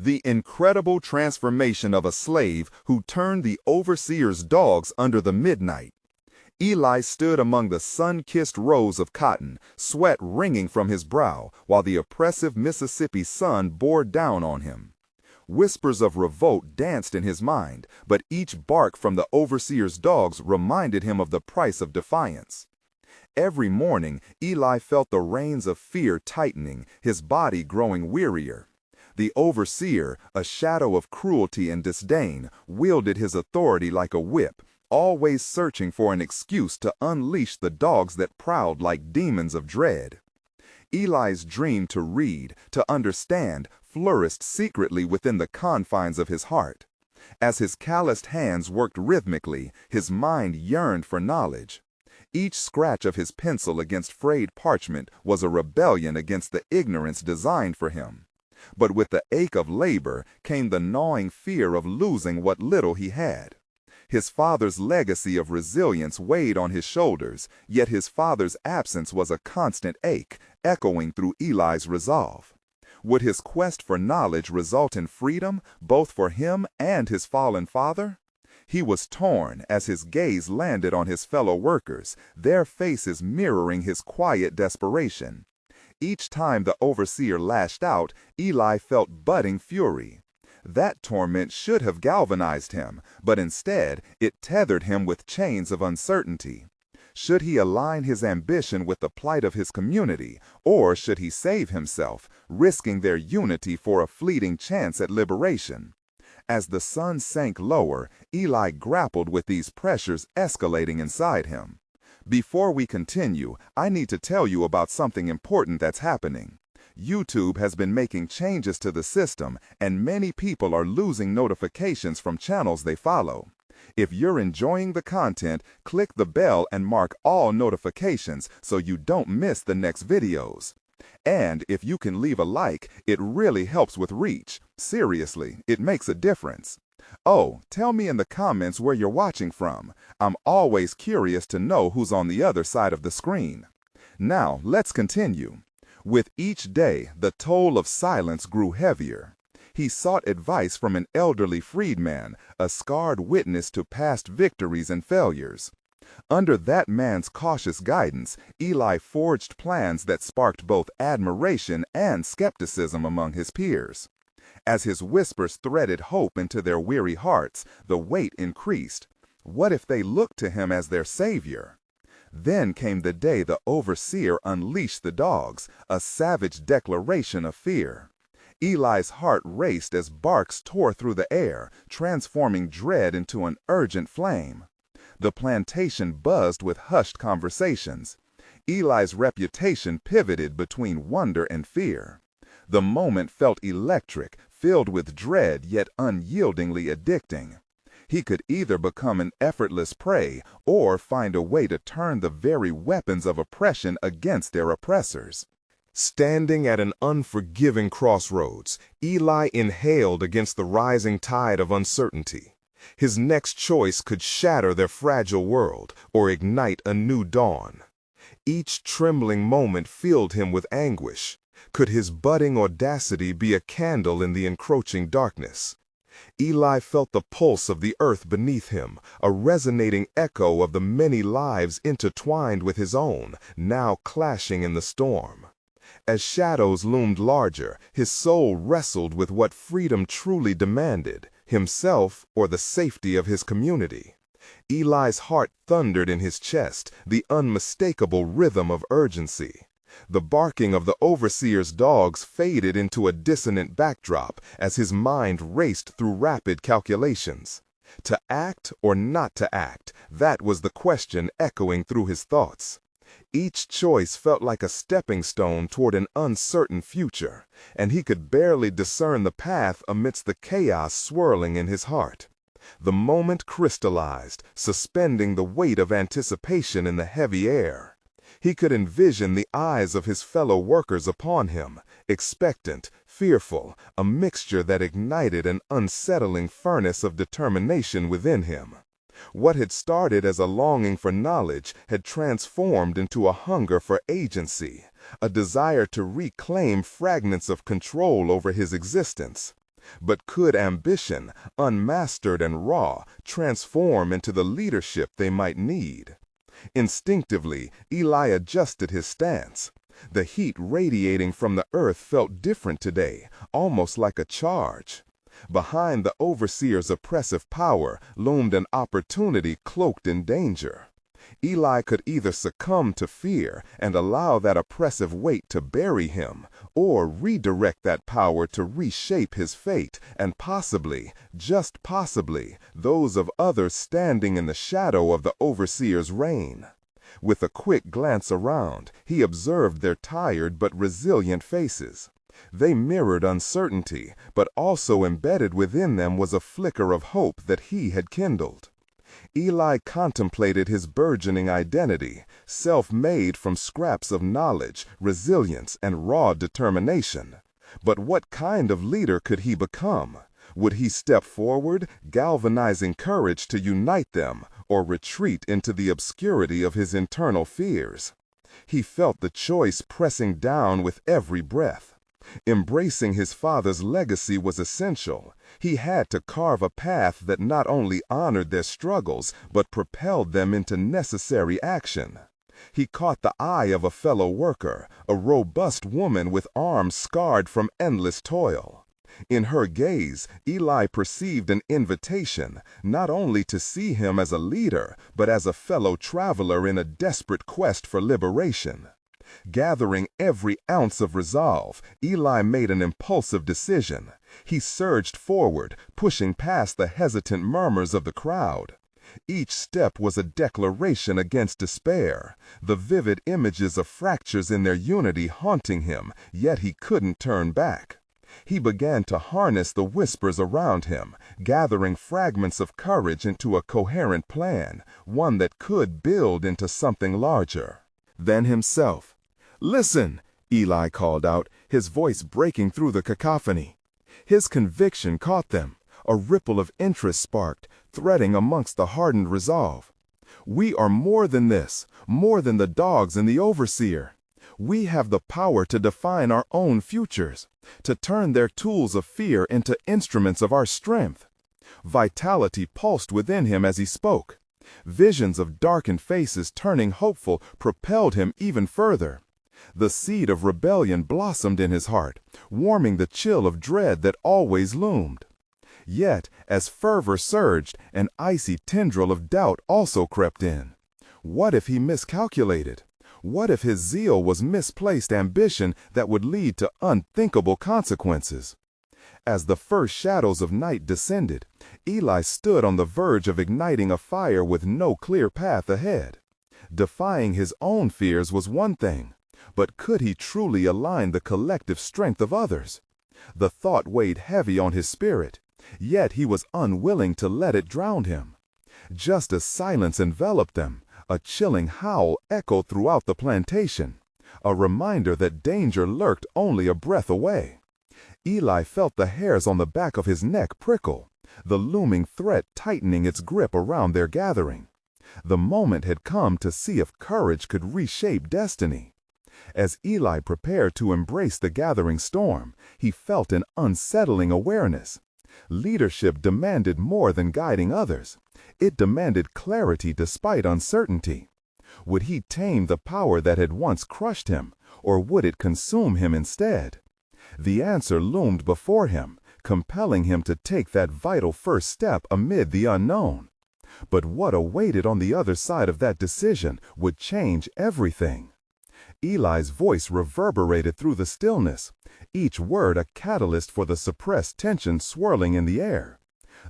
The incredible transformation of a slave who turned the overseer's dogs under the midnight. Eli stood among the sun-kissed rows of cotton, sweat wringing from his brow, while the oppressive Mississippi sun bore down on him. Whispers of revolt danced in his mind, but each bark from the overseer's dogs reminded him of the price of defiance. Every morning, Eli felt the reins of fear tightening, his body growing wearier. The overseer, a shadow of cruelty and disdain, wielded his authority like a whip, always searching for an excuse to unleash the dogs that prowled like demons of dread. Eli's dream to read, to understand, flourished secretly within the confines of his heart. As his calloused hands worked rhythmically, his mind yearned for knowledge. Each scratch of his pencil against frayed parchment was a rebellion against the ignorance designed for him. But with the ache of labor came the gnawing fear of losing what little he had. His father's legacy of resilience weighed on his shoulders, yet his father's absence was a constant ache, echoing through Eli's resolve. Would his quest for knowledge result in freedom, both for him and his fallen father? He was torn as his gaze landed on his fellow workers, their faces mirroring his quiet desperation. Each time the overseer lashed out, Eli felt budding fury. That torment should have galvanized him, but instead it tethered him with chains of uncertainty. Should he align his ambition with the plight of his community, or should he save himself, risking their unity for a fleeting chance at liberation? As the sun sank lower, Eli grappled with these pressures escalating inside him. Before we continue, I need to tell you about something important that's happening. YouTube has been making changes to the system, and many people are losing notifications from channels they follow. If you're enjoying the content, click the bell and mark all notifications so you don't miss the next videos. And if you can leave a like, it really helps with reach. Seriously, it makes a difference. Oh, tell me in the comments where you're watching from. I'm always curious to know who's on the other side of the screen. Now, let's continue. With each day, the toll of silence grew heavier. He sought advice from an elderly freedman, a scarred witness to past victories and failures. Under that man's cautious guidance, Eli forged plans that sparked both admiration and skepticism among his peers. As his whispers threaded hope into their weary hearts, the weight increased. What if they looked to him as their savior? Then came the day the overseer unleashed the dogs, a savage declaration of fear. Eli's heart raced as barks tore through the air, transforming dread into an urgent flame. The plantation buzzed with hushed conversations. Eli's reputation pivoted between wonder and fear. The moment felt electric, filled with dread yet unyieldingly addicting. He could either become an effortless prey or find a way to turn the very weapons of oppression against their oppressors. Standing at an unforgiving crossroads, Eli inhaled against the rising tide of uncertainty. His next choice could shatter their fragile world or ignite a new dawn. Each trembling moment filled him with anguish. Could his budding audacity be a candle in the encroaching darkness? Eli felt the pulse of the earth beneath him, a resonating echo of the many lives intertwined with his own, now clashing in the storm. As shadows loomed larger, his soul wrestled with what freedom truly demanded, himself or the safety of his community. Eli's heart thundered in his chest, the unmistakable rhythm of urgency. The barking of the overseer's dogs faded into a dissonant backdrop as his mind raced through rapid calculations. To act or not to act, that was the question echoing through his thoughts. Each choice felt like a stepping stone toward an uncertain future, and he could barely discern the path amidst the chaos swirling in his heart. The moment crystallized, suspending the weight of anticipation in the heavy air. He could envision the eyes of his fellow workers upon him, expectant, fearful, a mixture that ignited an unsettling furnace of determination within him. What had started as a longing for knowledge had transformed into a hunger for agency, a desire to reclaim fragments of control over his existence. But could ambition, unmastered and raw, transform into the leadership they might need? Instinctively, Eli adjusted his stance. The heat radiating from the earth felt different today, almost like a charge. Behind the overseer's oppressive power loomed an opportunity cloaked in danger. Eli could either succumb to fear and allow that oppressive weight to bury him, or redirect that power to reshape his fate and possibly, just possibly, those of others standing in the shadow of the overseer's reign. With a quick glance around, he observed their tired but resilient faces. They mirrored uncertainty, but also embedded within them was a flicker of hope that he had kindled. Eli contemplated his burgeoning identity, self-made from scraps of knowledge, resilience, and raw determination. But what kind of leader could he become? Would he step forward, galvanizing courage to unite them, or retreat into the obscurity of his internal fears? He felt the choice pressing down with every breath. Embracing his father's legacy was essential. He had to carve a path that not only honored their struggles, but propelled them into necessary action. He caught the eye of a fellow worker, a robust woman with arms scarred from endless toil. In her gaze, Eli perceived an invitation, not only to see him as a leader, but as a fellow traveler in a desperate quest for liberation. Gathering every ounce of resolve, Eli made an impulsive decision. He surged forward, pushing past the hesitant murmurs of the crowd. Each step was a declaration against despair, the vivid images of fractures in their unity haunting him, yet he couldn't turn back. He began to harness the whispers around him, gathering fragments of courage into a coherent plan, one that could build into something larger than himself. "Listen," Eli called out, his voice breaking through the cacophony. His conviction caught them. A ripple of interest sparked, threading amongst the hardened resolve. "We are more than this, more than the dogs and the overseer. We have the power to define our own futures, to turn their tools of fear into instruments of our strength." Vitality pulsed within him as he spoke. Visions of darkened faces turning hopeful propelled him even further. The seed of rebellion blossomed in his heart, warming the chill of dread that always loomed. Yet, as fervor surged, an icy tendril of doubt also crept in. What if he miscalculated? What if his zeal was misplaced ambition that would lead to unthinkable consequences? As the first shadows of night descended, Eli stood on the verge of igniting a fire with no clear path ahead. Defying his own fears was one thing, but could he truly align the collective strength of others? The thought weighed heavy on his spirit, yet he was unwilling to let it drown him. Just as silence enveloped them, a chilling howl echoed throughout the plantation, a reminder that danger lurked only a breath away. Eli felt the hairs on the back of his neck prickle, the looming threat tightening its grip around their gathering. The moment had come to see if courage could reshape destiny. As Eli prepared to embrace the gathering storm, he felt an unsettling awareness. Leadership demanded more than guiding others. It demanded clarity despite uncertainty. Would he tame the power that had once crushed him, or would it consume him instead? The answer loomed before him, compelling him to take that vital first step amid the unknown. But what awaited on the other side of that decision would change everything. Eli's voice reverberated through the stillness, each word a catalyst for the suppressed tension swirling in the air.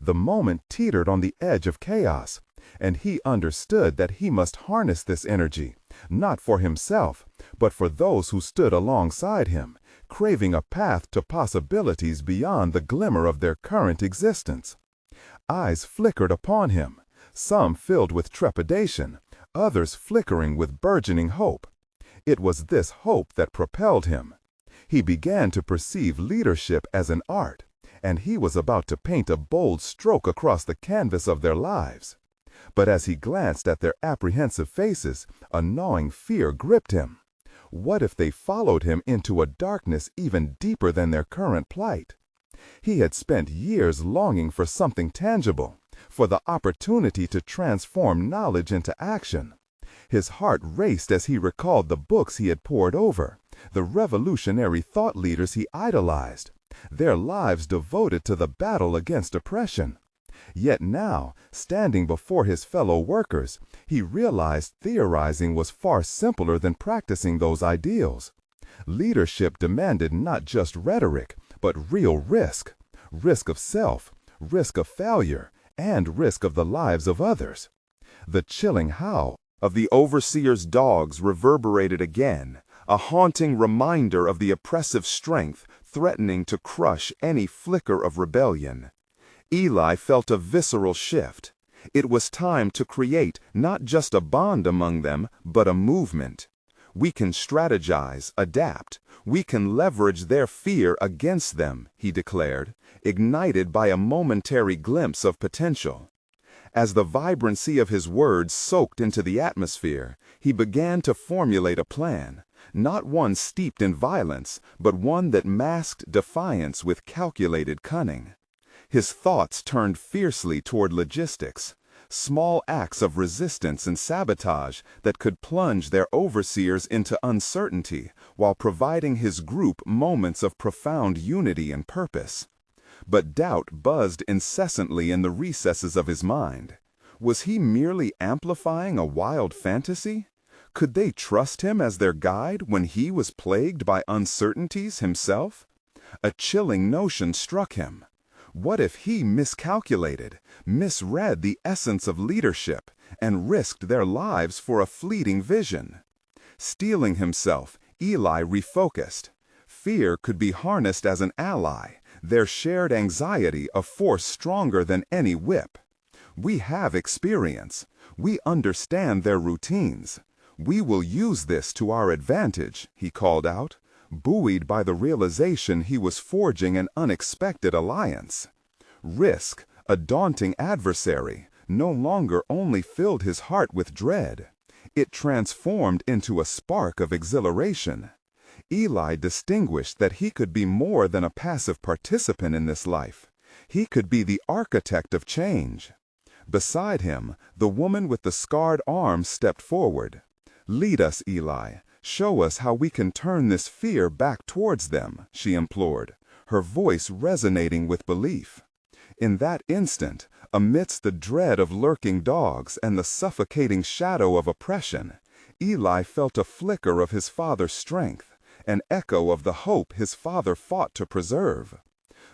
The moment teetered on the edge of chaos, and he understood that he must harness this energy, not for himself, but for those who stood alongside him, craving a path to possibilities beyond the glimmer of their current existence. Eyes flickered upon him, some filled with trepidation, others flickering with burgeoning hope. It was this hope that propelled him. He began to perceive leadership as an art, and he was about to paint a bold stroke across the canvas of their lives. But as he glanced at their apprehensive faces, a gnawing fear gripped him. What if they followed him into a darkness even deeper than their current plight? He had spent years longing for something tangible, for the opportunity to transform knowledge into action. His heart raced as he recalled the books he had pored over, the revolutionary thought leaders he idolized, their lives devoted to the battle against oppression. Yet now, standing before his fellow workers, he realized theorizing was far simpler than practicing those ideals. Leadership demanded not just rhetoric, but real risk. Risk of self, risk of failure, and risk of the lives of others. The chilling howl of the overseer's dogs reverberated again, a haunting reminder of the oppressive strength threatening to crush any flicker of rebellion. Eli felt a visceral shift. It was time to create not just a bond among them, but a movement. We can strategize, adapt. We can leverage their fear against them, he declared, ignited by a momentary glimpse of potential. As the vibrancy of his words soaked into the atmosphere, he began to formulate a plan, not one steeped in violence, but one that masked defiance with calculated cunning. His thoughts turned fiercely toward logistics, small acts of resistance and sabotage that could plunge their overseers into uncertainty while providing his group moments of profound unity and purpose. But doubt buzzed incessantly in the recesses of his mind. Was he merely amplifying a wild fantasy? Could they trust him as their guide when he was plagued by uncertainties himself? A chilling notion struck him. What if he miscalculated, misread the essence of leadership, and risked their lives for a fleeting vision? Steeling himself, Eli refocused. Fear could be harnessed as an ally, their shared anxiety a force stronger than any whip. We have experience. We understand their routines. We will use this to our advantage, he called out, buoyed by the realization he was forging an unexpected alliance. Risk, a daunting adversary, no longer only filled his heart with dread. It transformed into a spark of exhilaration. Eli distinguished that he could be more than a passive participant in this life. He could be the architect of change. Beside him, the woman with the scarred arm stepped forward. "Lead us, Eli. Show us how we can turn this fear back towards them," she implored, her voice resonating with belief. In that instant, amidst the dread of lurking dogs and the suffocating shadow of oppression, Eli felt a flicker of his father's strength, an echo of the hope his father fought to preserve.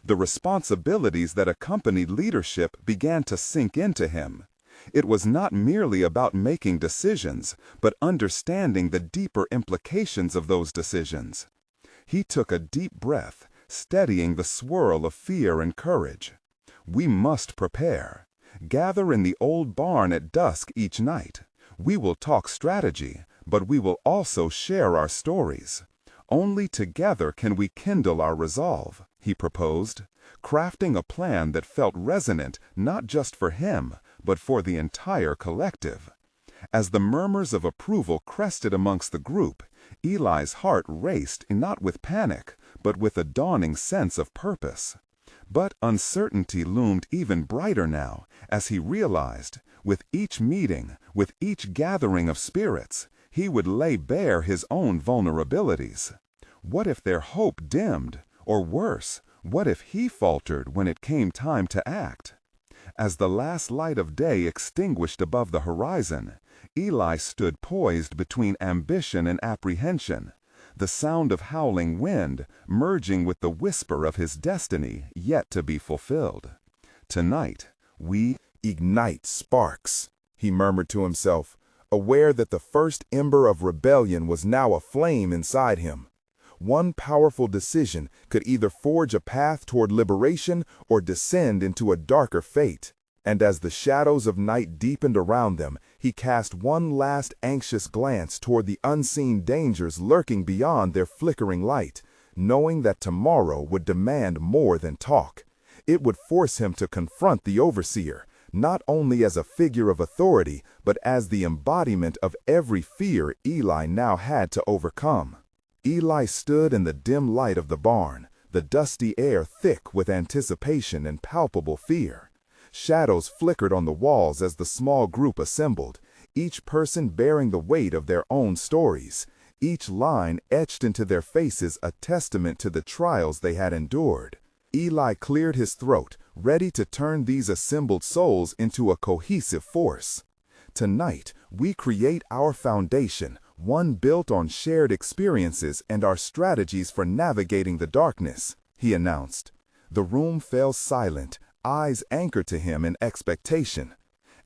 The responsibilities that accompanied leadership began to sink into him. It was not merely about making decisions, but understanding the deeper implications of those decisions. He took a deep breath, steadying the swirl of fear and courage. We must prepare. Gather in the old barn at dusk each night. We will talk strategy, but we will also share our stories. Only together can we kindle our resolve, he proposed, crafting a plan that felt resonant not just for him, but for the entire collective. As the murmurs of approval crested amongst the group, Eli's heart raced not with panic, but with a dawning sense of purpose. But uncertainty loomed even brighter now, as he realized, with each meeting, with each gathering of spirits, he would lay bare his own vulnerabilities. What if their hope dimmed, or worse, what if he faltered when it came time to act? As the last light of day extinguished above the horizon, Eli stood poised between ambition and apprehension, the sound of howling wind merging with the whisper of his destiny yet to be fulfilled. "Tonight, we ignite sparks," he murmured to himself, aware that the first ember of rebellion was now aflame inside him. One powerful decision could either forge a path toward liberation or descend into a darker fate. And as the shadows of night deepened around them, he cast one last anxious glance toward the unseen dangers lurking beyond their flickering light, knowing that tomorrow would demand more than talk. It would force him to confront the overseer, not only as a figure of authority, but as the embodiment of every fear Eli now had to overcome. Eli stood in the dim light of the barn, the dusty air thick with anticipation and palpable fear. Shadows flickered on the walls as the small group assembled, each person bearing the weight of their own stories, each line etched into their faces a testament to the trials they had endured. Eli cleared his throat, ready to turn these assembled souls into a cohesive force. Tonight, we create our foundation, one built on shared experiences and our strategies for navigating the darkness, he announced. The room fell silent, eyes anchored to him in expectation.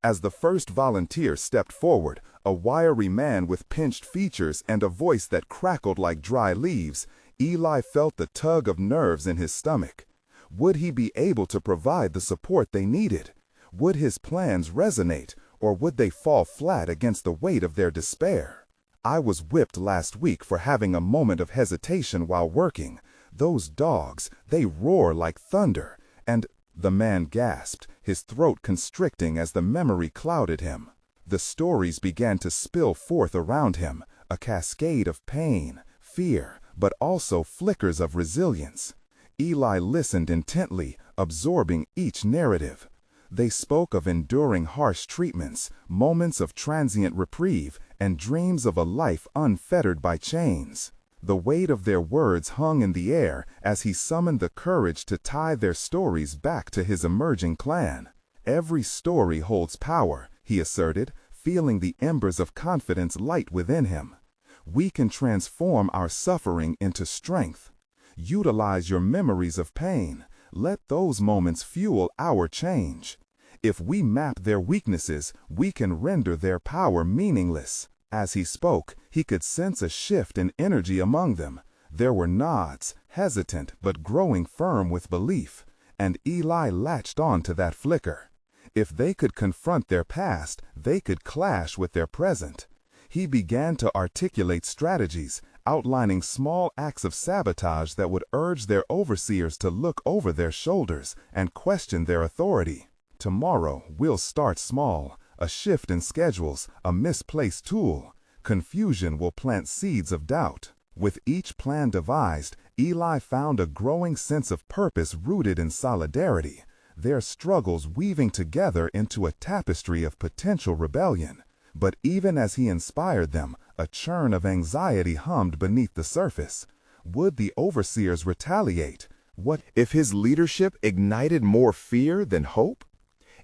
As the first volunteer stepped forward, a wiry man with pinched features and a voice that crackled like dry leaves, Eli felt the tug of nerves in his stomach. Would he be able to provide the support they needed? Would his plans resonate, or would they fall flat against the weight of their despair? I was whipped last week for having a moment of hesitation while working. Those dogs, they roar like thunder, and the man gasped, his throat constricting as the memory clouded him. The stories began to spill forth around him, a cascade of pain, fear, but also flickers of resilience. Eli listened intently, absorbing each narrative. They spoke of enduring harsh treatments, moments of transient reprieve, and dreams of a life unfettered by chains. The weight of their words hung in the air as he summoned the courage to tie their stories back to his emerging clan. Every story holds power, he asserted, feeling the embers of confidence light within him. We can transform our suffering into strength. Utilize your memories of pain. Let those moments fuel our change. If we map their weaknesses, we can render their power meaningless. As he spoke, he could sense a shift in energy among them. There were nods, hesitant but growing firm with belief, and Eli latched on to that flicker. If they could confront their past, they could clash with their present. He began to articulate strategies, outlining small acts of sabotage that would urge their overseers to look over their shoulders and question their authority. Tomorrow, we'll start small. A shift in schedules, a misplaced tool. Confusion will plant seeds of doubt. With each plan devised, Eli found a growing sense of purpose rooted in solidarity, their struggles weaving together into a tapestry of potential rebellion. But even as he inspired them, a churn of anxiety hummed beneath the surface. Would the overseers retaliate? What if his leadership ignited more fear than hope?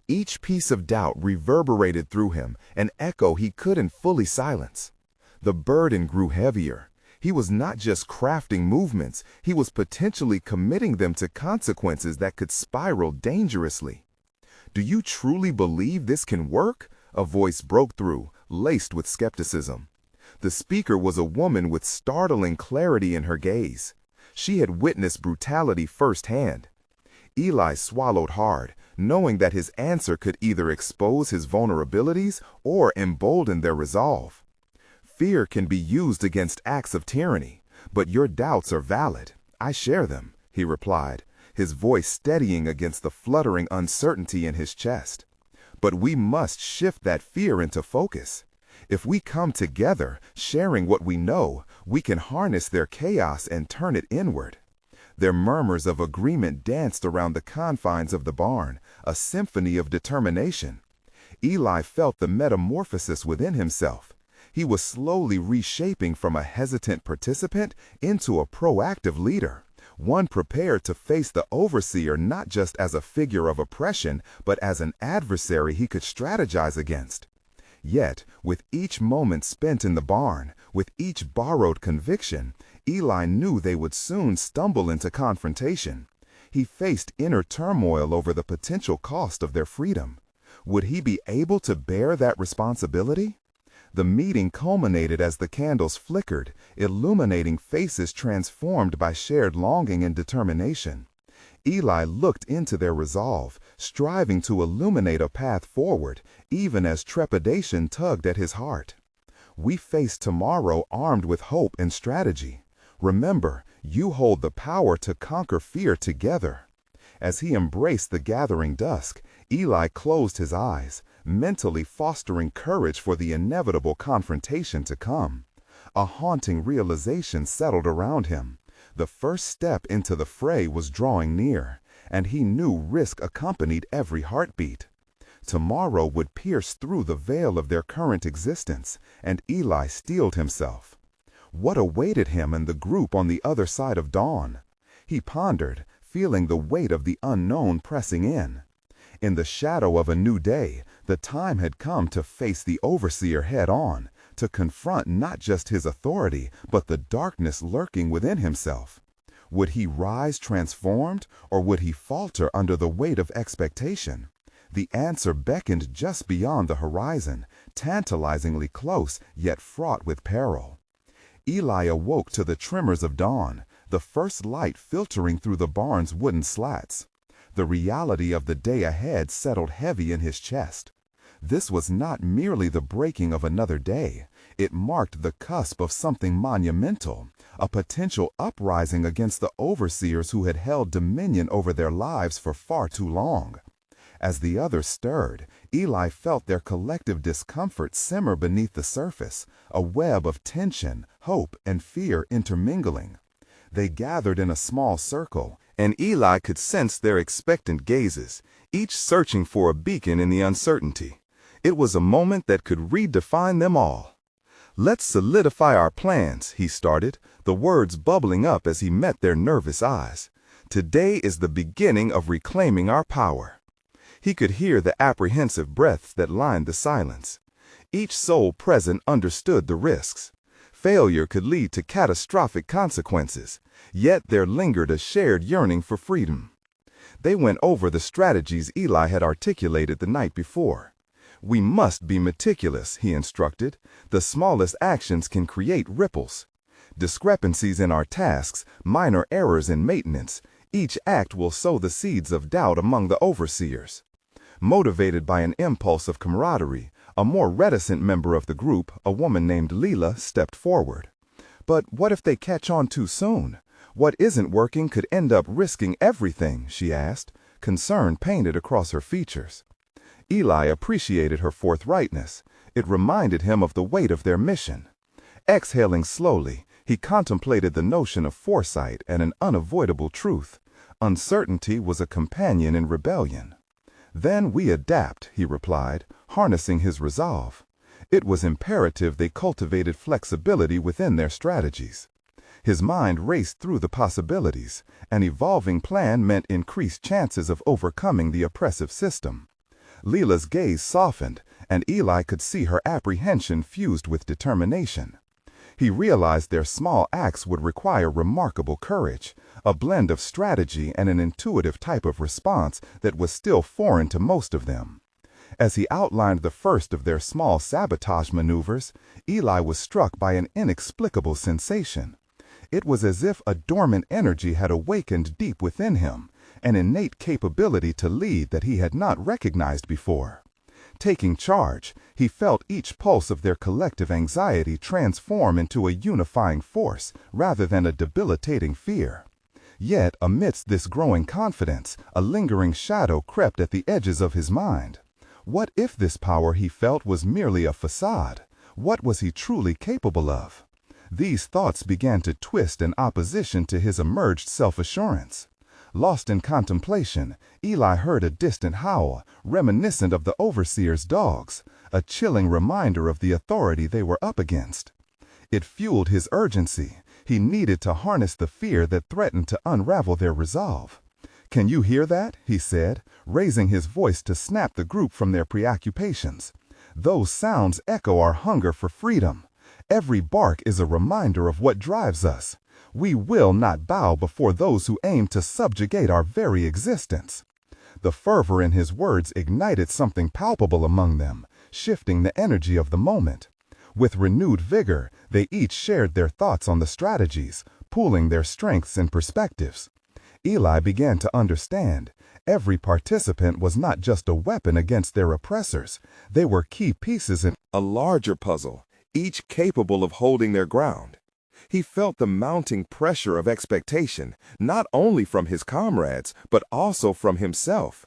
Each piece of doubt reverberated through him, an echo he couldn't fully silence. The burden grew heavier. He was not just crafting movements, he was potentially committing them to consequences that could spiral dangerously. "Do you truly believe this can work?" a voice broke through, laced with skepticism. The speaker was a woman with startling clarity in her gaze. She had witnessed brutality firsthand. Eli swallowed hard, knowing that his answer could either expose his vulnerabilities or embolden their resolve. Fear can be used against acts of tyranny, but your doubts are valid. I share them, he replied, his voice steadying against the fluttering uncertainty in his chest. But we must shift that fear into focus. If we come together, sharing what we know, we can harness their chaos and turn it inward. Their murmurs of agreement danced around the confines of the barn, a symphony of determination. Eli felt the metamorphosis within himself. He was slowly reshaping from a hesitant participant into a proactive leader, one prepared to face the overseer not just as a figure of oppression, but as an adversary he could strategize against. Yet, with each moment spent in the barn, with each borrowed conviction, Eli knew they would soon stumble into confrontation. He faced inner turmoil over the potential cost of their freedom. Would he be able to bear that responsibility? The meeting culminated as the candles flickered, illuminating faces transformed by shared longing and determination. Eli looked into their resolve, striving to illuminate a path forward, even as trepidation tugged at his heart. We face tomorrow armed with hope and strategy. Remember, you hold the power to conquer fear together. As he embraced the gathering dusk, Eli closed his eyes, mentally fostering courage for the inevitable confrontation to come. A haunting realization settled around him. The first step into the fray was drawing near, and he knew risk accompanied every heartbeat. Tomorrow would pierce through the veil of their current existence, and Eli steeled himself. What awaited him and the group on the other side of dawn? He pondered, feeling the weight of the unknown pressing in. In the shadow of a new day, the time had come to face the overseer head-on, to confront not just his authority, but the darkness lurking within himself. Would he rise transformed, or would he falter under the weight of expectation? The answer beckoned just beyond the horizon, tantalizingly close, yet fraught with peril. Eli awoke to the tremors of dawn, the first light filtering through the barn's wooden slats. The reality of the day ahead settled heavy in his chest. This was not merely the breaking of another day. It marked the cusp of something monumental, a potential uprising against the overseers who had held dominion over their lives for far too long. As the others stirred, Eli felt their collective discomfort simmer beneath the surface, a web of tension, hope, and fear intermingling. They gathered in a small circle, and Eli could sense their expectant gazes, each searching for a beacon in the uncertainty. It was a moment that could redefine them all. "Let's solidify our plans," he started, the words bubbling up as he met their nervous eyes. "Today is the beginning of reclaiming our power." He could hear the apprehensive breaths that lined the silence. Each soul present understood the risks. Failure could lead to catastrophic consequences, yet there lingered a shared yearning for freedom. They went over the strategies Eli had articulated the night before. "We must be meticulous," he instructed. "The smallest actions can create ripples. Discrepancies in our tasks, minor errors in maintenance, each act will sow the seeds of doubt among the overseers." Motivated by an impulse of camaraderie, a more reticent member of the group, a woman named Leela, stepped forward. "But what if they catch on too soon? What isn't working could end up risking everything," she asked, concern painted across her features. Eli appreciated her forthrightness. It reminded him of the weight of their mission. Exhaling slowly, he contemplated the notion of foresight and an unavoidable truth. Uncertainty was a companion in rebellion. "Then we adapt," he replied, harnessing his resolve. It was imperative they cultivated flexibility within their strategies. His mind raced through the possibilities. An evolving plan meant increased chances of overcoming the oppressive system. Leela's gaze softened, and Eli could see her apprehension fused with determination. He realized their small acts would require remarkable courage, a blend of strategy and an intuitive type of response that was still foreign to most of them. As he outlined the first of their small sabotage maneuvers, Eli was struck by an inexplicable sensation. It was as if a dormant energy had awakened deep within him, an innate capability to lead that he had not recognized before. Taking charge, he felt each pulse of their collective anxiety transform into a unifying force rather than a debilitating fear. Yet, amidst this growing confidence, a lingering shadow crept at the edges of his mind. What if this power he felt was merely a facade? What was he truly capable of? These thoughts began to twist in opposition to his emerged self-assurance. Lost in contemplation, Eli heard a distant howl, reminiscent of the overseer's dogs, a chilling reminder of the authority they were up against. It fueled his urgency. He needed to harness the fear that threatened to unravel their resolve. "Can you hear that?" he said, raising his voice to snap the group from their preoccupations. "Those sounds echo our hunger for freedom. Every bark is a reminder of what drives us. We will not bow before those who aim to subjugate our very existence." The fervor in his words ignited something palpable among them, shifting the energy of the moment. With renewed vigor, they each shared their thoughts on the strategies, pooling their strengths and perspectives. Eli began to understand. Every participant was not just a weapon against their oppressors. They were key pieces in a larger puzzle, each capable of holding their ground. He felt the mounting pressure of expectation, not only from his comrades, but also from himself.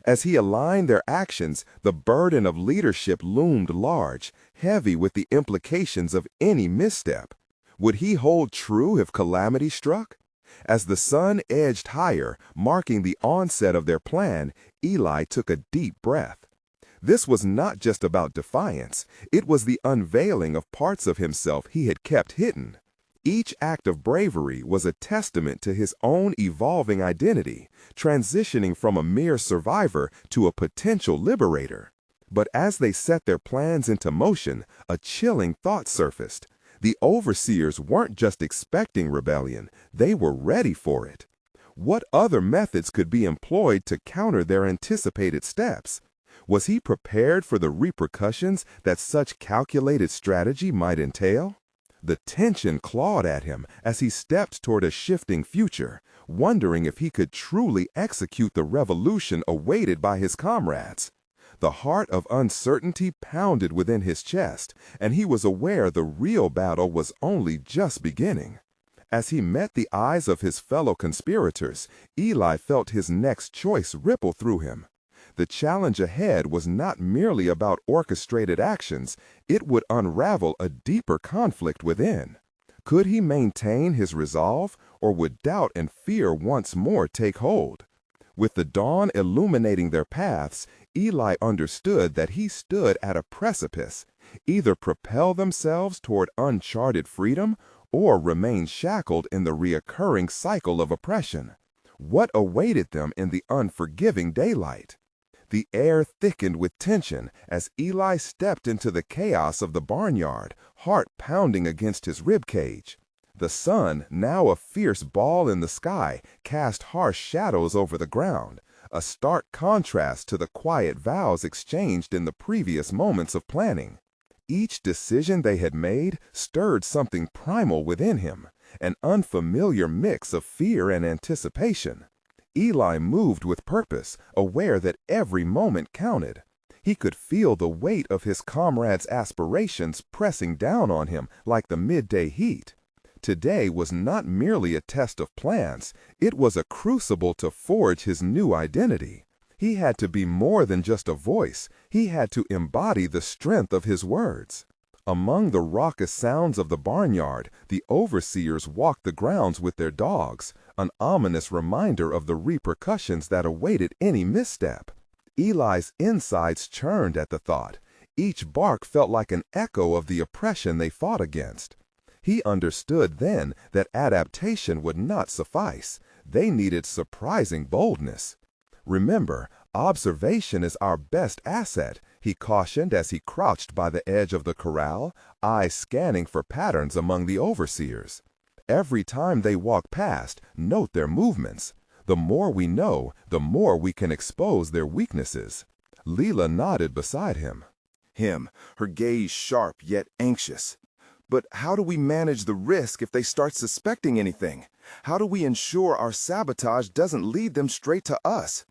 As he aligned their actions, the burden of leadership loomed large, heavy with the implications of any misstep. Would he hold true if calamity struck? As the sun edged higher, marking the onset of their plan, Eli took a deep breath. This was not just about defiance, it was the unveiling of parts of himself he had kept hidden. Each act of bravery was a testament to his own evolving identity, transitioning from a mere survivor to a potential liberator. But as they set their plans into motion, a chilling thought surfaced. The overseers weren't just expecting rebellion, they were ready for it. What other methods could be employed to counter their anticipated steps? Was he prepared for the repercussions that such calculated strategy might entail? The tension clawed at him as he stepped toward a shifting future, wondering if he could truly execute the revolution awaited by his comrades. The heart of uncertainty pounded within his chest, and he was aware the real battle was only just beginning. As he met the eyes of his fellow conspirators, Eli felt his next choice ripple through him. The challenge ahead was not merely about orchestrated actions, it would unravel a deeper conflict within. Could he maintain his resolve, or would doubt and fear once more take hold? With the dawn illuminating their paths, Eli understood that he stood at a precipice, either propel themselves toward uncharted freedom or remain shackled in the reoccurring cycle of oppression. What awaited them in the unforgiving daylight? The air thickened with tension as Eli stepped into the chaos of the barnyard, heart pounding against his ribcage. The sun, now a fierce ball in the sky, cast harsh shadows over the ground, a stark contrast to the quiet vows exchanged in the previous moments of planning. Each decision they had made stirred something primal within him, an unfamiliar mix of fear and anticipation. Eli moved with purpose, aware that every moment counted. He could feel the weight of his comrades' aspirations pressing down on him like the midday heat. Today was not merely a test of plans, it was a crucible to forge his new identity. He had to be more than just a voice, he had to embody the strength of his words. Among the raucous sounds of the barnyard, the overseers walked the grounds with their dogs, an ominous reminder of the repercussions that awaited any misstep. Eli's insides churned at the thought. Each bark felt like an echo of the oppression they fought against. He understood then that adaptation would not suffice. They needed surprising boldness. Remember, observation is our best asset, he cautioned as he crouched by the edge of the corral, eyes scanning for patterns among the overseers. Every time they walk past, note their movements. The more we know, the more we can expose their weaknesses. Leela nodded beside him. Her gaze sharp yet anxious. But how do we manage the risk if they start suspecting anything? How do we ensure our sabotage doesn't lead them straight to us?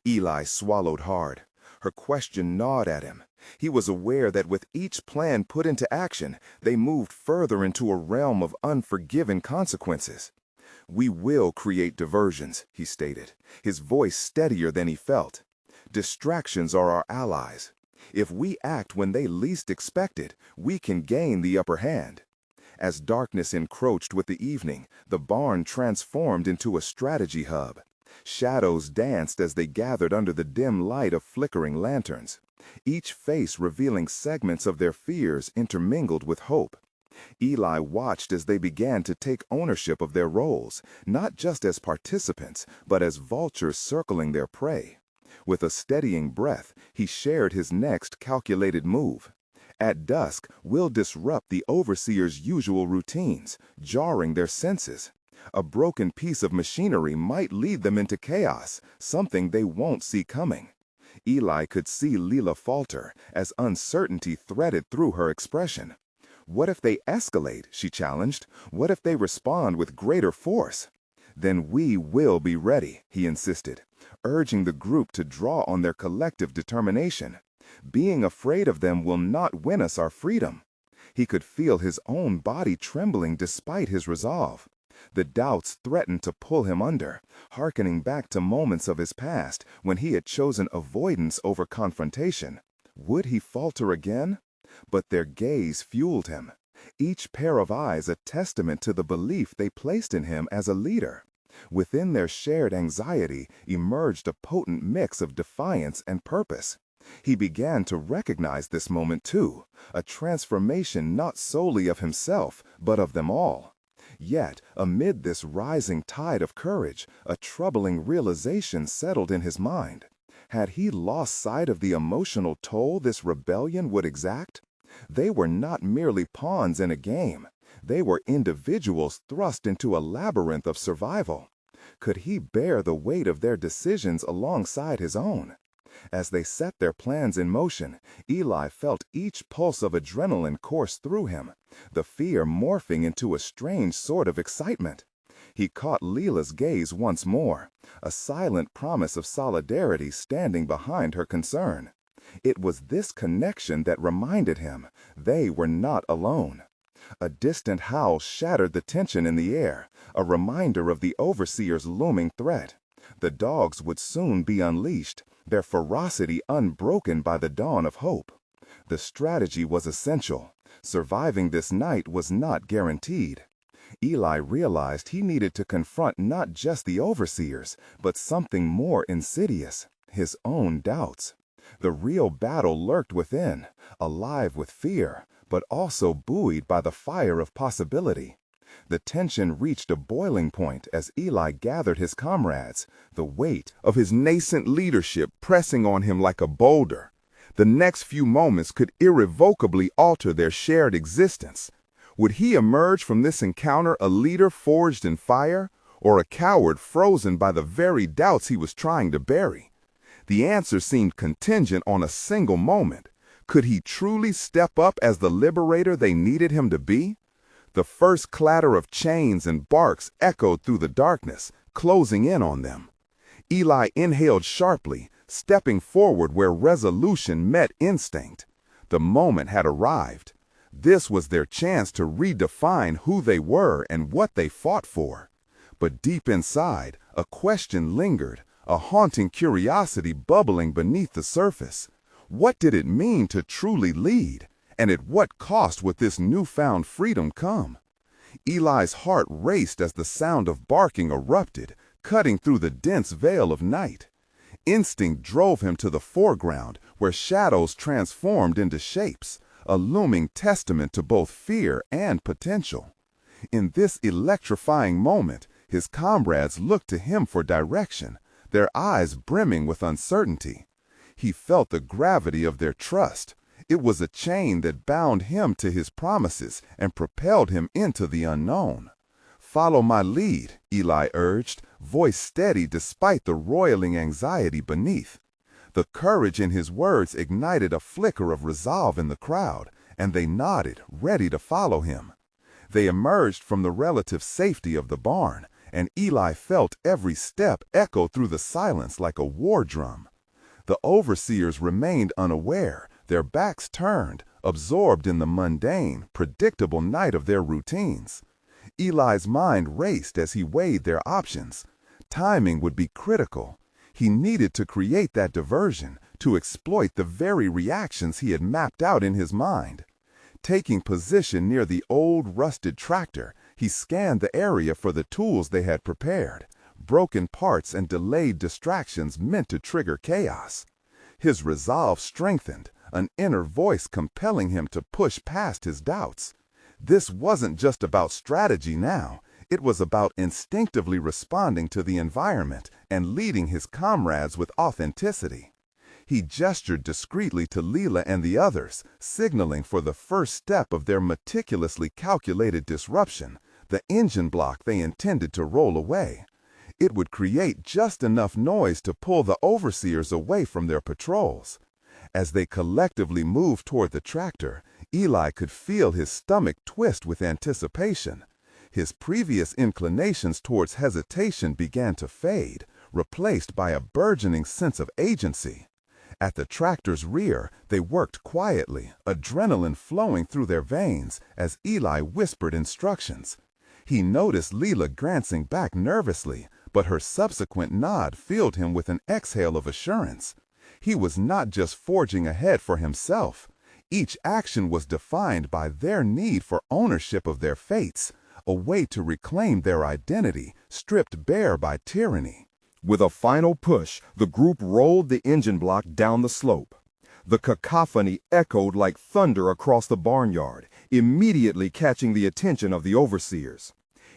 Eli swallowed hard. Her question gnawed at him. He was aware that with each plan put into action, they moved further into a realm of unforgiven consequences. We will create diversions, he stated, his voice steadier than he felt. Distractions are our allies. If we act when they least expect it, we can gain the upper hand. As darkness encroached with the evening, the barn transformed into a strategy hub. Shadows danced as they gathered under the dim light of flickering lanterns, each face revealing segments of their fears intermingled with hope. Eli watched as they began to take ownership of their roles, not just as participants, but as vultures circling their prey. With a steadying breath, he shared his next calculated move. At dusk, we'll disrupt the overseer's usual routines, jarring their senses. A broken piece of machinery might lead them into chaos, something they won't see coming. Eli could see Leela falter as uncertainty threaded through her expression. What if they escalate, she challenged. What if they respond with greater force? Then we will be ready, he insisted, urging the group to draw on their collective determination. Being afraid of them will not win us our freedom. He could feel his own body trembling despite his resolve. The doubts threatened to pull him under, hearkening back to moments of his past when he had chosen avoidance over confrontation. Would he falter again? But their gaze fueled him. each pair of eyes a testament to the belief they placed in him as a leader. Within their shared anxiety emerged a potent mix of defiance and purpose. He began to recognize this moment too, a transformation not solely of himself, but of them all. Yet, amid this rising tide of courage, a troubling realization settled in his mind. Had he lost sight of the emotional toll this rebellion would exact? They were not merely pawns in a game. They were individuals thrust into a labyrinth of survival. Could he bear the weight of their decisions alongside his own? As they set their plans in motion, Eli felt each pulse of adrenaline course through him, the fear morphing into a strange sort of excitement. He caught Leela's gaze once more, a silent promise of solidarity standing behind her concern. It was this connection that reminded him they were not alone. A distant howl shattered the tension in the air, a reminder of the overseer's looming threat. The dogs would soon be unleashed, their ferocity unbroken by the dawn of hope. The strategy was essential. Surviving this night was not guaranteed. Eli realized he needed to confront not just the overseers, but something more insidious, his own doubts. The real battle lurked within, alive with fear, but also buoyed by the fire of possibility. The tension reached a boiling point as Eli gathered his comrades, the weight of his nascent leadership pressing on him like a boulder. The next few moments could irrevocably alter their shared existence. Would he emerge from this encounter a leader forged in fire, or a coward frozen by the very doubts he was trying to bury? The answer seemed contingent on a single moment. Could he truly step up as the liberator they needed him to be? The first clatter of chains and barks echoed through the darkness, closing in on them. Eli inhaled sharply, stepping forward where resolution met instinct. The moment had arrived. This was their chance to redefine who they were and what they fought for. But deep inside, a question lingered, a haunting curiosity bubbling beneath the surface. What did it mean to truly lead? And at what cost would this newfound freedom come? Eli's heart raced as the sound of barking erupted, cutting through the dense veil of night. Instinct drove him to the foreground, where shadows transformed into shapes, a looming testament to both fear and potential. In this electrifying moment, his comrades looked to him for direction, their eyes brimming with uncertainty. He felt the gravity of their trust. It was a chain that bound him to his promises and propelled him into the unknown. "Follow my lead," Eli urged, voice steady despite the roiling anxiety beneath. The courage in his words ignited a flicker of resolve in the crowd, and they nodded, ready to follow him. They emerged from the relative safety of the barn, and Eli felt every step echo through the silence like a war drum. The overseers remained unaware, their backs turned, absorbed in the mundane, predictable night of their routines. Eli's mind raced as he weighed their options. Timing would be critical. He needed to create that diversion, to exploit the very reactions he had mapped out in his mind. Taking position near the old, rusted tractor, he scanned the area for the tools they had prepared, broken parts and delayed distractions meant to trigger chaos. His resolve strengthened, an inner voice compelling him to push past his doubts. This wasn't just about strategy now. It was about instinctively responding to the environment and leading his comrades with authenticity. He gestured discreetly to Leela and the others, signaling for the first step of their meticulously calculated disruption, the engine block they intended to roll away. It would create just enough noise to pull the overseers away from their patrols. As they collectively moved toward the tractor, Eli could feel his stomach twist with anticipation. His previous inclinations towards hesitation began to fade, replaced by a burgeoning sense of agency. At the tractor's rear, they worked quietly, adrenaline flowing through their veins as Eli whispered instructions. He noticed Leela glancing back nervously, but her subsequent nod filled him with an exhale of assurance. He was not just forging ahead for himself. Each action was defined by their need for ownership of their fates, a way to reclaim their identity, stripped bare by tyranny. With a final push, the group rolled the engine block down the slope. The cacophony echoed like thunder across the barnyard, immediately catching the attention of the overseers.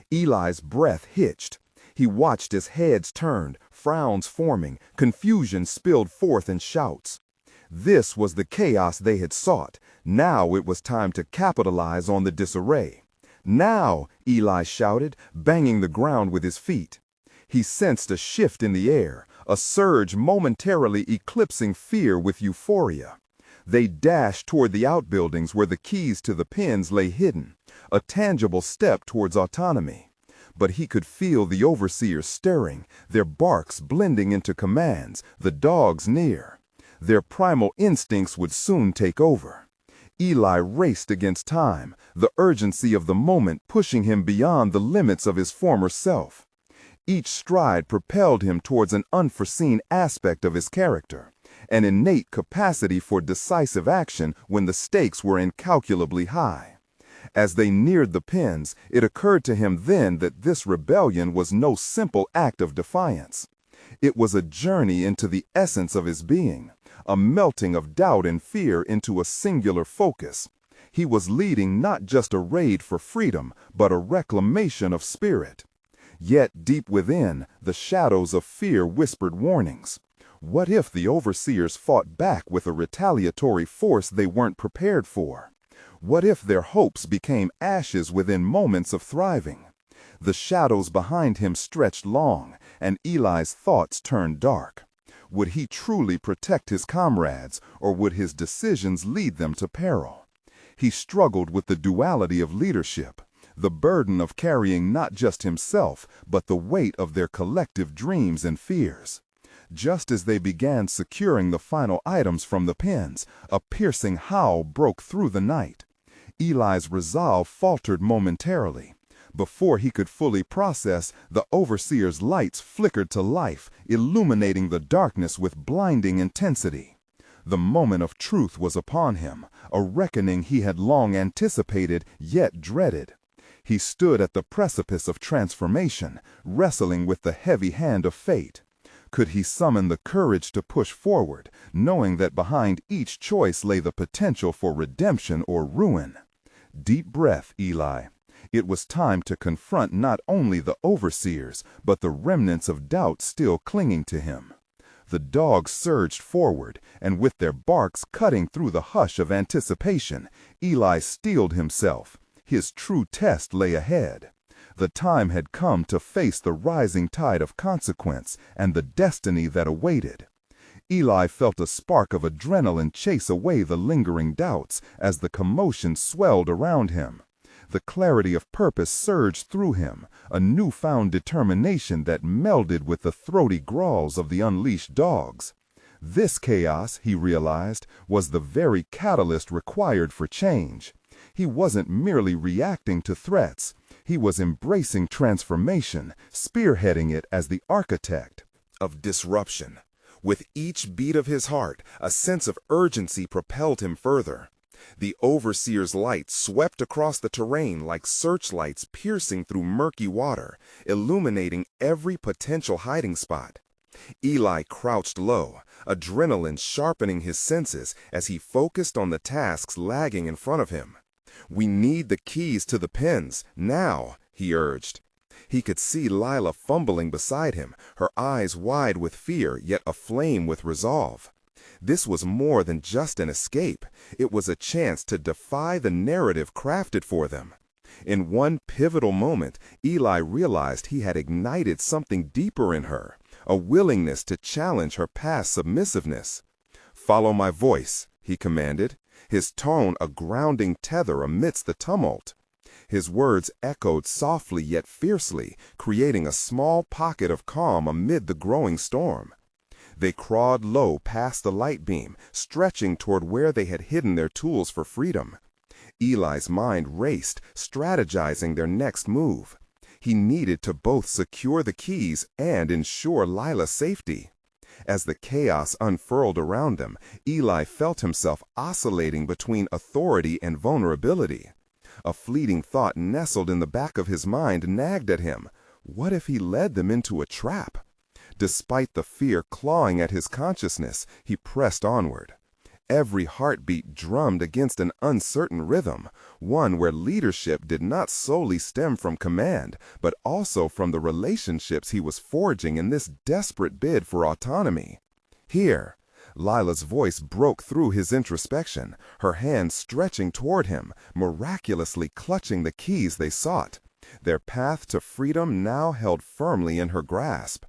Eli's breath hitched. He watched as heads turned, frowns forming, confusion spilled forth in shouts. This was the chaos they had sought. Now it was time to capitalize on the disarray. "Now!" Eli shouted, banging the ground with his feet. He sensed a shift in the air, a surge momentarily eclipsing fear with euphoria. They dashed toward the outbuildings where the keys to the pens lay hidden, a tangible step towards autonomy. But he could feel the overseers stirring, their barks blending into commands, the dogs near. Their primal instincts would soon take over. Eli raced against time, the urgency of the moment pushing him beyond the limits of his former self. Each stride propelled him towards an unforeseen aspect of his character, an innate capacity for decisive action when the stakes were incalculably high. As they neared the pens, it occurred to him then that this rebellion was no simple act of defiance. It was a journey into the essence of his being, a melting of doubt and fear into a singular focus. He was leading not just a raid for freedom, but a reclamation of spirit. Yet deep within, the shadows of fear whispered warnings. What if the overseers fought back with a retaliatory force they weren't prepared for? What if their hopes became ashes within moments of thriving? The shadows behind him stretched long, and Eli's thoughts turned dark. Would he truly protect his comrades, or would his decisions lead them to peril? He struggled with the duality of leadership, the burden of carrying not just himself, but the weight of their collective dreams and fears. Just as they began securing the final items from the pens, a piercing howl broke through the night. Eli's resolve faltered momentarily. Before he could fully process, the overseer's lights flickered to life, illuminating the darkness with blinding intensity. The moment of truth was upon him, a reckoning he had long anticipated yet dreaded. He stood at the precipice of transformation, wrestling with the heavy hand of fate. Could he summon the courage to push forward, knowing that behind each choice lay the potential for redemption or ruin? Deep breath, Eli. It was time to confront not only the overseers, but the remnants of doubt still clinging to him. The dogs surged forward, and with their barks cutting through the hush of anticipation, Eli steeled himself. His true test lay ahead. The time had come to face the rising tide of consequence and the destiny that awaited. Eli felt a spark of adrenaline chase away the lingering doubts as the commotion swelled around him. The clarity of purpose surged through him, a newfound determination that melded with the throaty growls of the unleashed dogs. This chaos, he realized, was the very catalyst required for change. He wasn't merely reacting to threats. He was embracing transformation, spearheading it as the architect of disruption. With each beat of his heart, a sense of urgency propelled him further. The overseer's light swept across the terrain like searchlights piercing through murky water, illuminating every potential hiding spot. Eli crouched low, adrenaline sharpening his senses as he focused on the tasks lagging in front of him. "We need the keys to the pens, now," he urged. He could see Lila fumbling beside him, her eyes wide with fear yet aflame with resolve. This was more than just an escape. It was a chance to defy the narrative crafted for them. In one pivotal moment, Eli realized he had ignited something deeper in her, a willingness to challenge her past submissiveness. "Follow my voice," he commanded, his tone a grounding tether amidst the tumult. His words echoed softly yet fiercely, creating a small pocket of calm amid the growing storm. They crawled low past the light beam, stretching toward where they had hidden their tools for freedom. Eli's mind raced, strategizing their next move. He needed to both secure the keys and ensure Lila's safety. As the chaos unfurled around them, Eli felt himself oscillating between authority and vulnerability. A fleeting thought nestled in the back of his mind nagged at him. What if he led them into a trap? Despite the fear clawing at his consciousness, he pressed onward. Every heartbeat drummed against an uncertain rhythm, one where leadership did not solely stem from command, but also from the relationships he was forging in this desperate bid for autonomy. Here, Lila's voice broke through his introspection, her hand stretching toward him, miraculously clutching the keys they sought. Their path to freedom now held firmly in her grasp.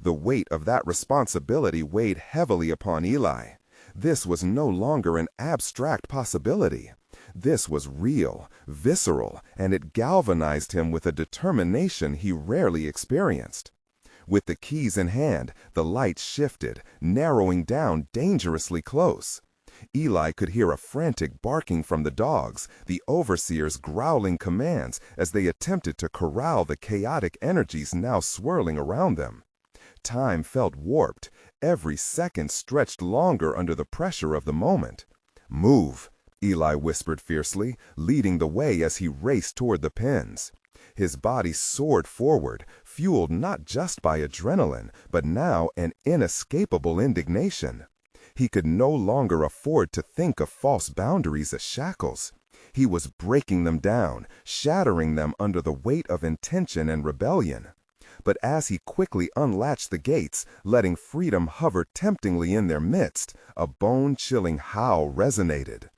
The weight of that responsibility weighed heavily upon Eli. This was no longer an abstract possibility. This was real, visceral, and it galvanized him with a determination he rarely experienced. With the keys in hand, the light shifted, narrowing down dangerously close. Eli could hear a frantic barking from the dogs, the overseers growling commands as they attempted to corral the chaotic energies now swirling around them. Time felt warped. Every second stretched longer under the pressure of the moment. "Move," Eli whispered fiercely, leading the way as he raced toward the pens. His body soared forward, fueled not just by adrenaline, but now an inescapable indignation. He could no longer afford to think of false boundaries as shackles. He was breaking them down, shattering them under the weight of intention and rebellion. But as he quickly unlatched the gates, letting freedom hover temptingly in their midst, a bone-chilling howl resonated.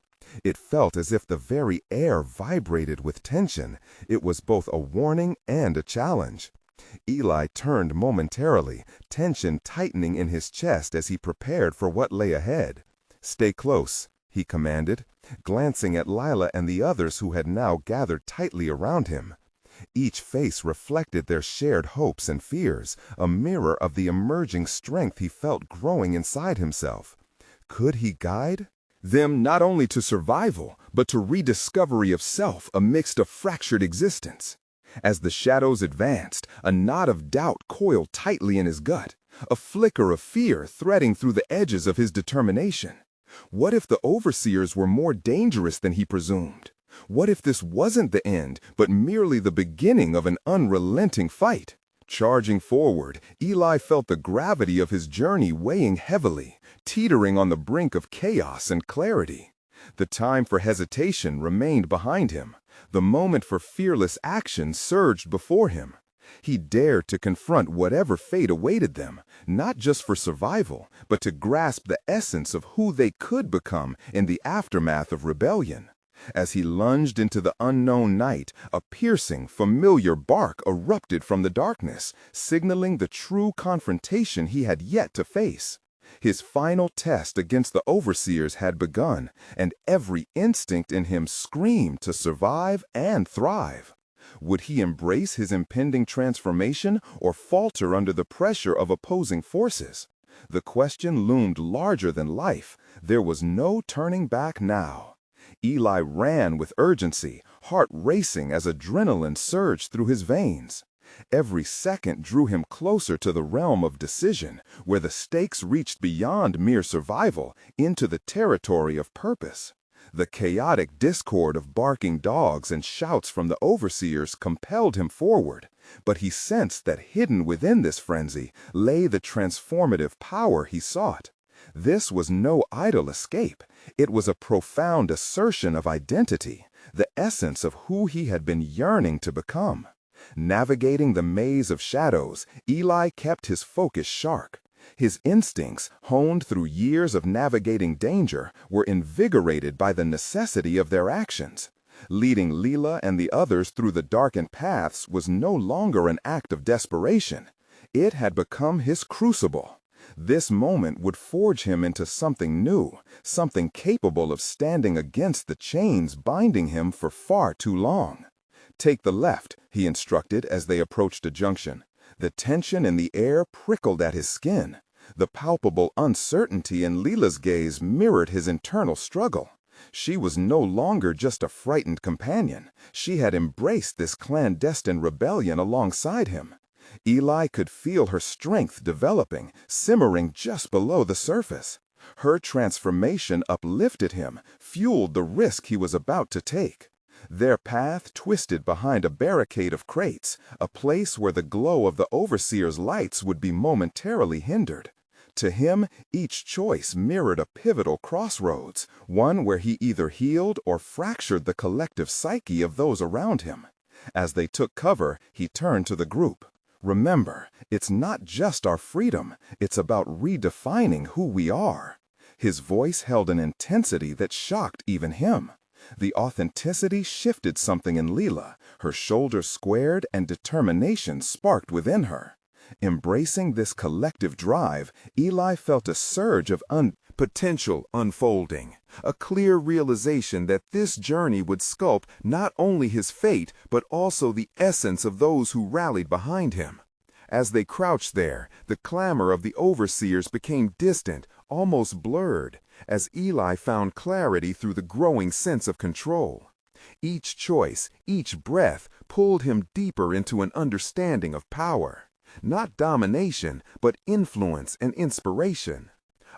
It felt as if the very air vibrated with tension. It was both a warning and a challenge. Eli turned momentarily, tension tightening in his chest as he prepared for what lay ahead. "Stay close," he commanded, glancing at Lila and the others who had now gathered tightly around him. Each face reflected their shared hopes and fears, a mirror of the emerging strength he felt growing inside himself. Could he guide them not only to survival, but to rediscovery of self amidst a fractured existence? As the shadows advanced, a knot of doubt coiled tightly in his gut, a flicker of fear threading through the edges of his determination. What if the overseers were more dangerous than he presumed? What if this wasn't the end, but merely the beginning of an unrelenting fight? Charging forward, Eli felt the gravity of his journey weighing heavily, teetering on the brink of chaos and clarity. The time for hesitation remained behind him. The moment for fearless action surged before him. He dared to confront whatever fate awaited them, not just for survival, but to grasp the essence of who they could become in the aftermath of rebellion. As he lunged into the unknown night, a piercing, familiar bark erupted from the darkness, signaling the true confrontation he had yet to face. His final test against the overseers had begun, and every instinct in him screamed to survive and thrive. Would he embrace his impending transformation or falter under the pressure of opposing forces? The question loomed larger than life. There was no turning back now. Eli ran with urgency, heart racing as adrenaline surged through his veins. Every second drew him closer to the realm of decision, where the stakes reached beyond mere survival into the territory of purpose. The chaotic discord of barking dogs and shouts from the overseers compelled him forward, but he sensed that hidden within this frenzy lay the transformative power he sought. This was no idle escape. It was a profound assertion of identity, the essence of who he had been yearning to become. Navigating the maze of shadows, Eli kept his focus sharp. His instincts, honed through years of navigating danger, were invigorated by the necessity of their actions. Leading Lila and the others through the darkened paths was no longer an act of desperation. It had become his crucible. This moment would forge him into something new, something capable of standing against the chains binding him for far too long. "Take the left," he instructed as they approached a junction. The tension in the air prickled at his skin. The palpable uncertainty in Lila's gaze mirrored his internal struggle. She was no longer just a frightened companion. She had embraced this clandestine rebellion alongside him. Eli could feel her strength developing, simmering just below the surface. Her transformation uplifted him, fueled the risk he was about to take. Their path twisted behind a barricade of crates, a place where the glow of the overseer's lights would be momentarily hindered. To him, each choice mirrored a pivotal crossroads, one where he either healed or fractured the collective psyche of those around him. As they took cover, he turned to the group. "Remember, it's not just our freedom, it's about redefining who we are." His voice held an intensity that shocked even him. The authenticity shifted something in Leela. Her shoulders squared and determination sparked within her. Embracing this collective drive, Eli felt a surge of potential unfolding, a clear realization that this journey would sculpt not only his fate but also the essence of those who rallied behind him. As they crouched there, the clamor of the overseers became distant, almost blurred, as Eli found clarity through the growing sense of control. Each choice, each breath pulled him deeper into an understanding of power. Not domination, but influence and inspiration.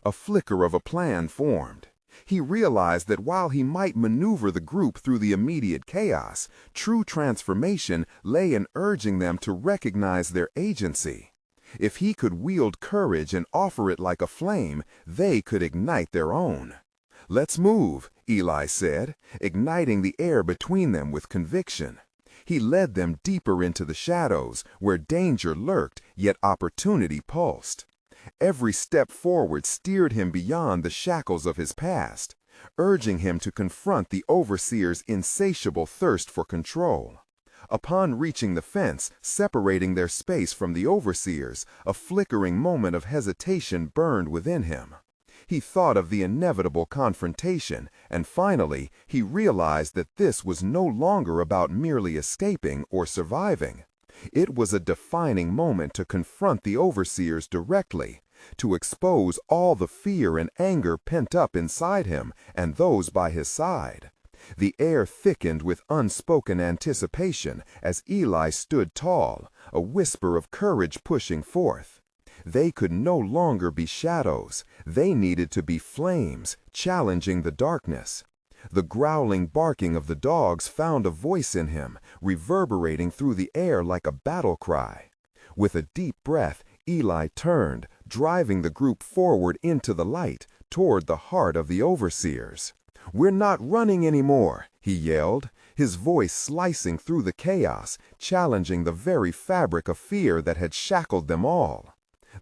A flicker of a plan formed. He realized that while he might maneuver the group through the immediate chaos, true transformation lay in urging them to recognize their agency. If he could wield courage and offer it like a flame, they could ignite their own. "Let's move," Eli said, igniting the air between them with conviction. He led them deeper into the shadows, where danger lurked, yet opportunity pulsed. Every step forward steered him beyond the shackles of his past, urging him to confront the overseer's insatiable thirst for control. Upon reaching the fence, separating their space from the overseers, a flickering moment of hesitation burned within him. He thought of the inevitable confrontation, and finally, he realized that this was no longer about merely escaping or surviving. It was a defining moment to confront the overseers directly, to expose all the fear and anger pent up inside him and those by his side. The air thickened with unspoken anticipation as Eli stood tall, a whisper of courage pushing forth. They could no longer be shadows. They needed to be flames, challenging the darkness. The growling barking of the dogs found a voice in him, reverberating through the air like a battle cry. With a deep breath, Eli turned, driving the group forward into the light, toward the heart of the overseers. "We're not running anymore," he yelled, his voice slicing through the chaos, challenging the very fabric of fear that had shackled them all.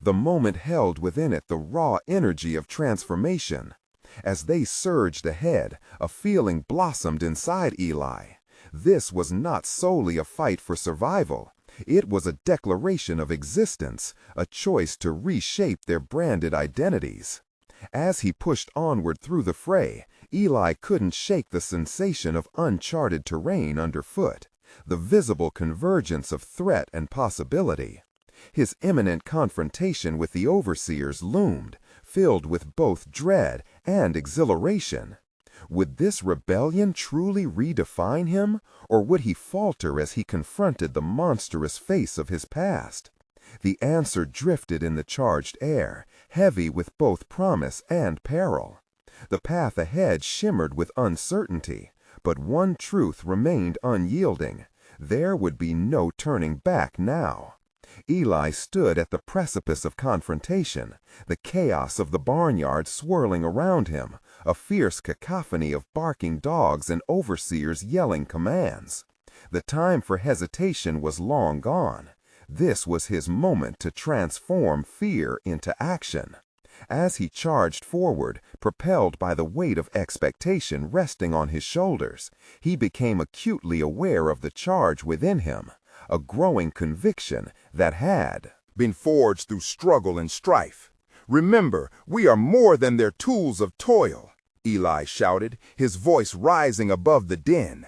The moment held within it the raw energy of transformation. As they surged ahead, a feeling blossomed inside Eli. This was not solely a fight for survival. It was a declaration of existence, a choice to reshape their branded identities. As he pushed onward through the fray, Eli couldn't shake the sensation of uncharted terrain underfoot, the visible convergence of threat and possibility. His imminent confrontation with the overseers loomed, filled with both dread and exhilaration. Would this rebellion truly redefine him, or would he falter as he confronted the monstrous face of his past? The answer drifted in the charged air, heavy with both promise and peril. The path ahead shimmered with uncertainty, but one truth remained unyielding. There would be no turning back now. Eli stood at the precipice of confrontation, the chaos of the barnyard swirling around him, a fierce cacophony of barking dogs and overseers yelling commands. The time for hesitation was long gone. This was his moment to transform fear into action. As he charged forward, propelled by the weight of expectation resting on his shoulders, he became acutely aware of the charge within him, a growing conviction that had been forged through struggle and strife. "Remember, we are more than their tools of toil," Eli shouted, his voice rising above the din.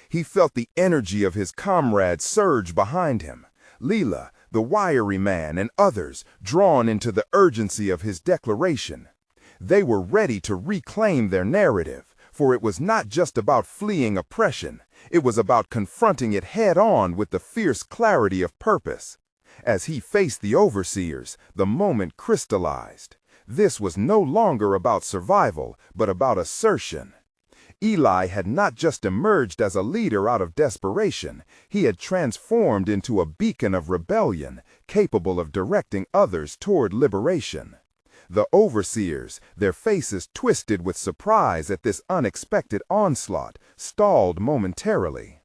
He felt the energy of his comrades surge behind him. Leela, the wiry man, and others drawn into the urgency of his declaration. They were ready to reclaim their narrative, for it was not just about fleeing oppression. It was about confronting it head-on with the fierce clarity of purpose. As he faced the overseers, the moment crystallized. This was no longer about survival, but about assertion. Eli had not just emerged as a leader out of desperation, he had transformed into a beacon of rebellion, capable of directing others toward liberation. The overseers, their faces twisted with surprise at this unexpected onslaught, stalled momentarily.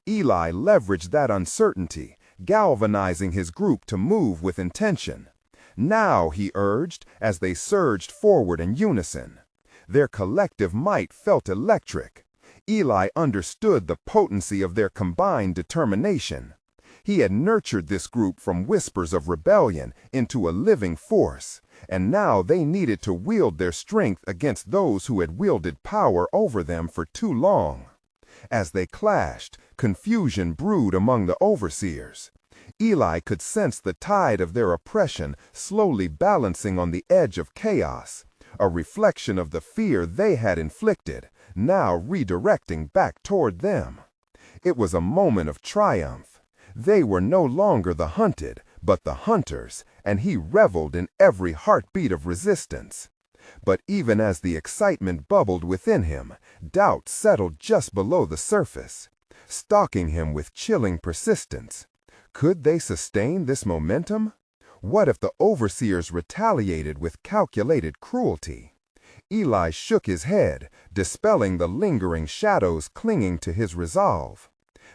Eli leveraged that uncertainty, galvanizing his group to move with intention. Now, he urged, as they surged forward in unison. Their collective might felt electric. Eli understood the potency of their combined determination. He had nurtured this group from whispers of rebellion into a living force, and now they needed to wield their strength against those who had wielded power over them for too long. As they clashed, confusion brewed among the overseers. Eli could sense the tide of their oppression slowly balancing on the edge of chaos, a reflection of the fear they had inflicted, now redirecting back toward them. It was a moment of triumph. They were no longer the hunted, but the hunters, and he reveled in every heartbeat of resistance. But even as the excitement bubbled within him, doubt settled just below the surface, stalking him with chilling persistence. Could they sustain this momentum? What if the overseers retaliated with calculated cruelty? Eli shook his head, dispelling the lingering shadows clinging to his resolve.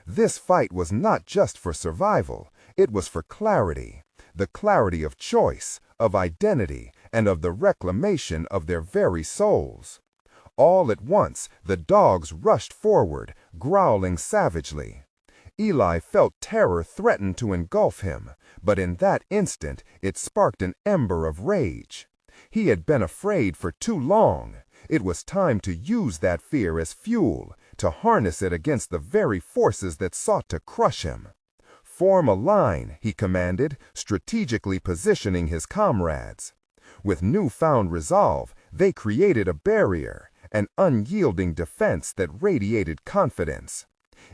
This fight was not just for survival, it was for clarity, the clarity of choice, of identity, and of the reclamation of their very souls. All at once, the dogs rushed forward, growling savagely. Eli felt terror threaten to engulf him, but in that instant it sparked an ember of rage. He had been afraid for too long. It was time to use that fear as fuel, to harness it against the very forces that sought to crush him. "Form a line," he commanded, strategically positioning his comrades. With newfound resolve, they created a barrier, an unyielding defense that radiated confidence.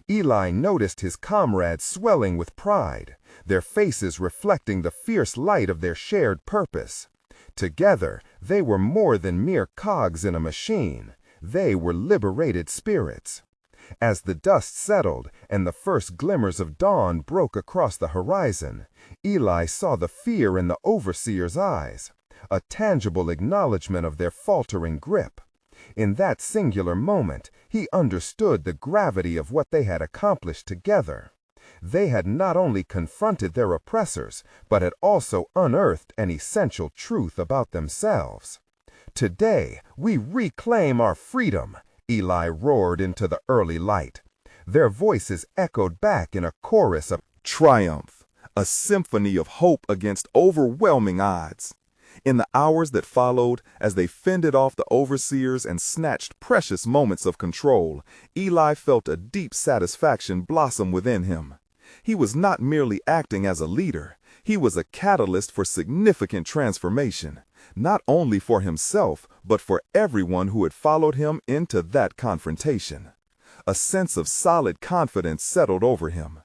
Eli noticed his comrades swelling with pride, their faces reflecting the fierce light of their shared purpose. Together, they were more than mere cogs in a machine. They were liberated spirits. As the dust settled and the first glimmers of dawn broke across the horizon, Eli saw the fear in the overseers' eyes, a tangible acknowledgement of their faltering grip. In that singular moment, he understood the gravity of what they had accomplished together. They had not only confronted their oppressors, but had also unearthed an essential truth about themselves. "Today, we reclaim our freedom," Eli roared into the early light. Their voices echoed back in a chorus of triumph, a symphony of hope against overwhelming odds. In the hours that followed, as they fended off the overseers and snatched precious moments of control, Eli felt a deep satisfaction blossom within him. He was not merely acting as a leader, he was a catalyst for significant transformation, not only for himself, but for everyone who had followed him into that confrontation. A sense of solid confidence settled over him.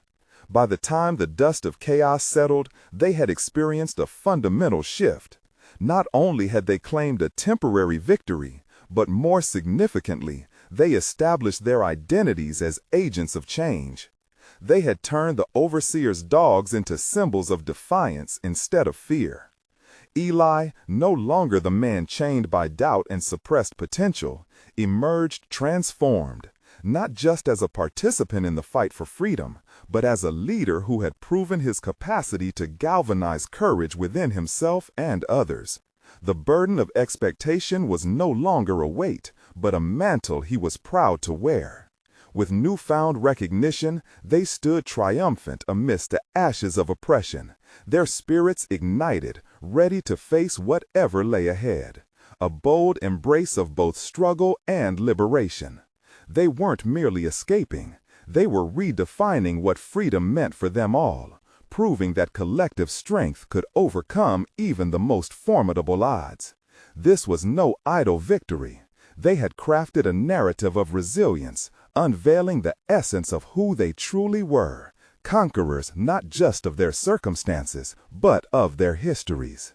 By the time the dust of chaos settled, they had experienced a fundamental shift. Not only had they claimed a temporary victory, but more significantly, they established their identities as agents of change. They had turned the overseers' dogs into symbols of defiance instead of fear. Eli, no longer the man chained by doubt and suppressed potential, emerged transformed, not just as a participant in the fight for freedom, but as a leader who had proven his capacity to galvanize courage within himself and others. The burden of expectation was no longer a weight, but a mantle he was proud to wear. With newfound recognition, they stood triumphant amidst the ashes of oppression, their spirits ignited, ready to face whatever lay ahead. A bold embrace of both struggle and liberation. They weren't merely escaping, they were redefining what freedom meant for them all, proving that collective strength could overcome even the most formidable odds. This was no idle victory. They had crafted a narrative of resilience, unveiling the essence of who they truly were, conquerors not just of their circumstances, but of their histories.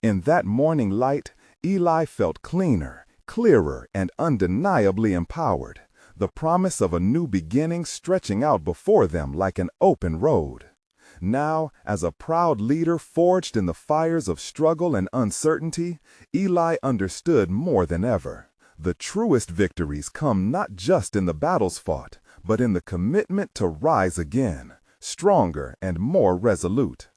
In that morning light, Eli felt cleaner, clearer, and undeniably empowered, the promise of a new beginning stretching out before them like an open road. Now, as a proud leader forged in the fires of struggle and uncertainty, Eli understood more than ever. The truest victories come not just in the battles fought, but in the commitment to rise again, stronger and more resolute.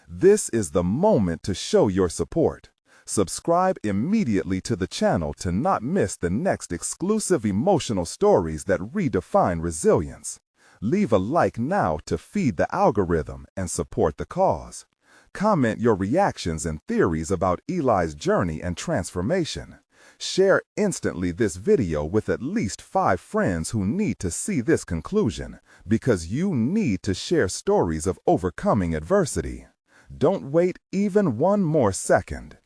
This is the moment to show your support. Subscribe immediately to the channel to not miss the next exclusive emotional stories that redefine resilience. Leave a like now to feed the algorithm and support the cause. Comment your reactions and theories about Eli's journey and transformation. Share instantly this video with at least 5 friends who need to see this conclusion, because you need to share stories of overcoming adversity. Don't wait even one more second.